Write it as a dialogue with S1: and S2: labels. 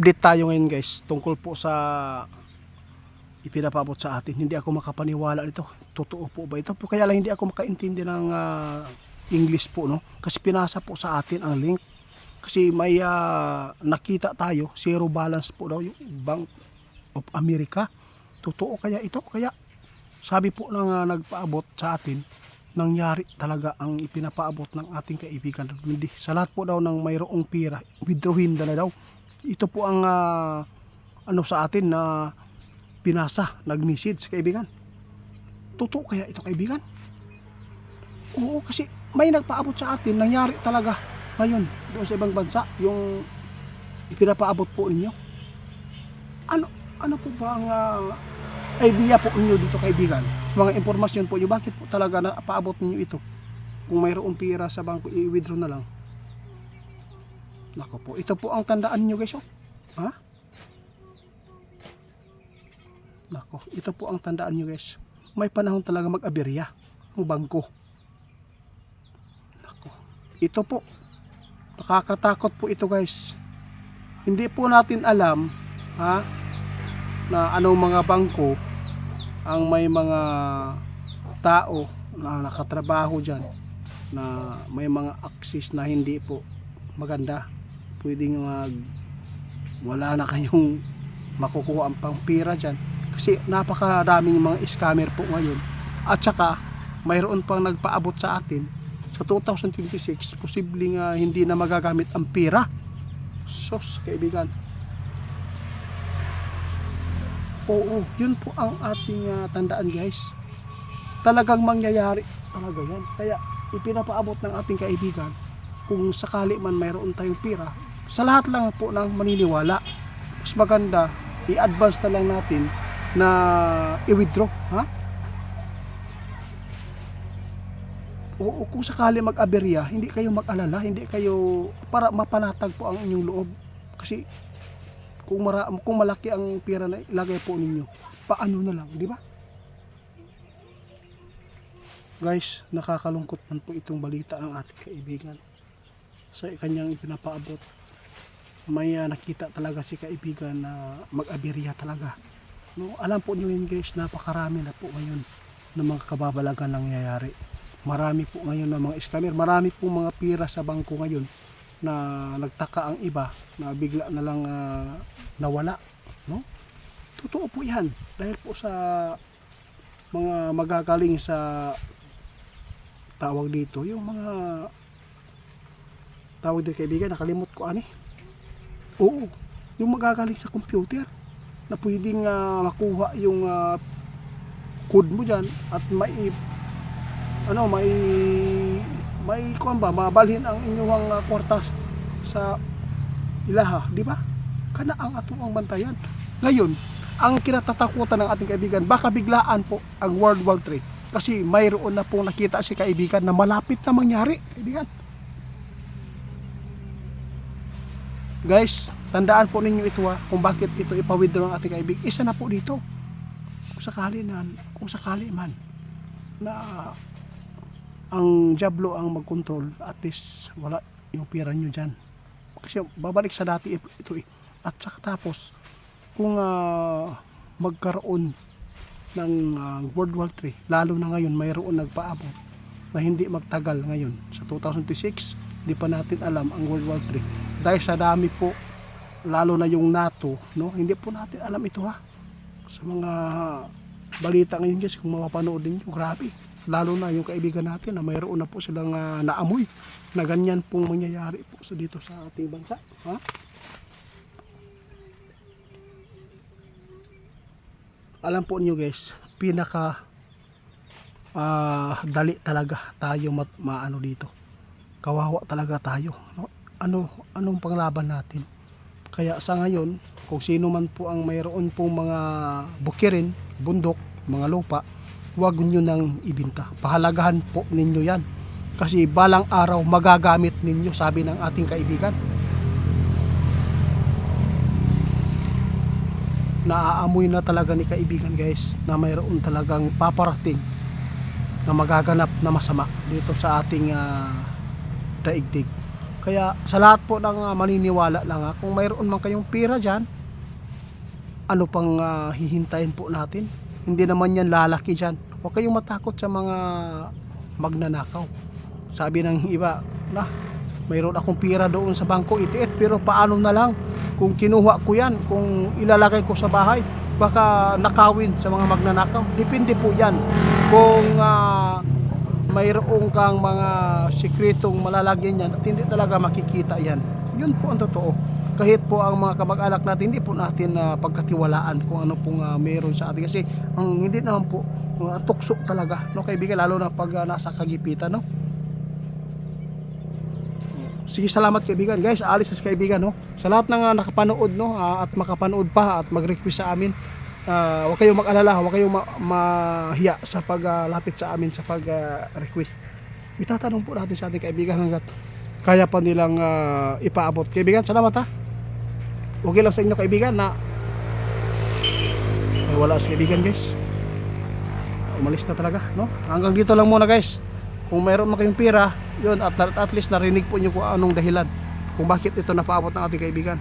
S1: update tayo ngayon guys tungkol po sa ipinapaabot sa atin. Hindi ako makapaniwala nito. Totoo po ba ito? Kaya lang hindi ako makaintindi ng English po, no? Kasi pinasa po sa atin ang link. Kasi may nakita tayo, zero balance po daw yung Bank of America. Totoo kaya ito? Kaya sabi po ng nagpaabot sa atin, nangyari talaga ang ipinapaabot ng ating kaibigan. Hindi sa lahat po daw ng mayroong pira, withdrawin na daw. Ito po ang ano sa atin na pinasa, nag-message kaibigan. Totoo kaya ito kaibigan? Oo, kasi may nagpaabot sa atin, nangyari talaga ngayon doon sa ibang bansa yung ipinapaabot po ninyo. Ano po ba ang idea po ninyo dito kaibigan? Mga impormasyon po nyo, bakit po talaga napaabot ninyo ito? Kung mayroong pira sa bangko, i-withdraw na lang. Nako po, ito po ang tandaan nyo guys, oh. Ha? Nako, ito po ang tandaan nyo guys. May panahon talaga mag-aberya ang bangko. Nako, ito po, nakakatakot po ito guys. Hindi po natin alam, ha, na anong mga bangko ang may mga tao na nakatrabaho dyan na may mga access na hindi po maganda. Pwedeng wala na kayong makukuha ang pampira dyan kasi napakaraming mga scammer po ngayon. At saka mayroon pang nagpaabot sa atin sa 2026 posibleng hindi na magagamit ang pira. Sos kaibigan, oo, yun po ang ating tandaan guys. Talagang mangyayari talaga yan. Kaya ipinapaabot ng ating kaibigan, kung sakali man mayroon tayong pira, sa lahat lang po ng maniniwala, mas maganda i-advance na lang natin na i-withdraw, ha? O kung sakali mag-aberya, hindi kayo mag-alala, hindi kayo, para mapanatag po ang inyong loob. Kasi kung malaki ang pira na ilagay po ninyo, paano na lang, di ba? Guys, nakakalungkot man po itong balita ng ating kaibigan sa kanyang ipinapaabot. May nakita talaga si kaibigan na mag-aberya talaga, no? Alam po niyo yun guys, napakarami na po ngayon ng mga kababalagan nangyayari. Marami po ngayon ng mga scammer, marami po mga pira sa bangko ngayon na nagtaka ang iba na bigla na lang nawala, no? Totoo po yan dahil po sa mga magagaling sa tawag dito, yung mga tawag dito kaibigan, nakalimot ko ani. Oo, yung magagaling sa computer na pwedeng makuha yung code mo dyan at may kuan ba, mabalhin ang inyong kwartas sa ilaha, di ba? Kana ang atong bantayan. Ngayon, ang kinatatakutan ng ating kaibigan, baka biglaan po ang World War III kasi mayroon na pong nakita si kaibigan na malapit na mangyari, kaibigan. Guys, tandaan po ninyo ito kung bakit ito ipa-withdraw ng ating kaibigan. Isa na po dito. Kung sakali man na ang Diablo ang mag-control, at least wala yung pira nyo dyan. Kasi babalik sa dati ito eh. At saka tapos, kung magkaroon ng World War III, lalo na ngayon mayroon nagpaabot na hindi magtagal ngayon. Sa 2026, di pa natin alam ang World War III. Dahil sa dami po, lalo na yung NATO, no? Hindi po natin alam ito ha. Sa mga balita ngayon guys, kung mapapanood din nyo, grabe. Lalo na yung kaibigan natin na mayroon na po silang naamoy na ganyan pong mangyayari po dito sa ating bansa. Ha? Alam po niyo guys, pinaka dali talaga tayo maano dito. Kawawa talaga tayo, no? Anong panglaban natin? Kaya sa ngayon, kung sino man po ang mayroon pong mga bukirin, bundok, mga lupa, huwag nyo nang ibinta. Pahalagahan po ninyo yan. Kasi balang araw magagamit ninyo, sabi ng ating kaibigan. Naaamoy na talaga ni kaibigan guys na mayroon talagang paparating na magaganap na masama dito sa ating daigdig. Kaya sa lahat po ng maniniwala lang kung mayroon man kayong pera dyan, ano pang hihintayin po natin? Hindi naman yan lalaki dyan. Huwag kayong matakot sa mga magnanakaw. Sabi ng iba, na mayroon akong pera doon sa bangko, itiit, pero paano na lang kung kinuha ko yan, kung ilalagay ko sa bahay, baka nakawin sa mga magnanakaw. Depende po yan. Kung mayroong kang mga sikretong malalagyan yan at hindi talaga makikita yan, yun po ang totoo. Kahit po ang mga kamag-anak natin, hindi po natin pagkatiwalaan kung ano pong meron sa atin, kasi ang hindi naman po tukso talaga, no kaibigan, lalo na pag nasa kagipitan, no. Sige, salamat kaibigan. Guys, alis na si kaibigan, no. Sa lahat ng nakapanood, no, at makapanood pa at mag-request sa amin, huwag kayong mag-alala, huwag kayong mahiya sa paglapit sa amin sa pag-request. Itatanong po natin sa ating kaibigan hanggat kaya pa nilang ipaabot. Kaibigan, salamat ha. Okay lang sa inyo kaibigan na wala si kaibigan, guys. Umalis na talaga, no. Hanggang dito lang muna, guys. Kung mayroon man kayong pera, yun, at least narinig po nyo kung anong dahilan kung bakit ito napaabot ng ating kaibigan.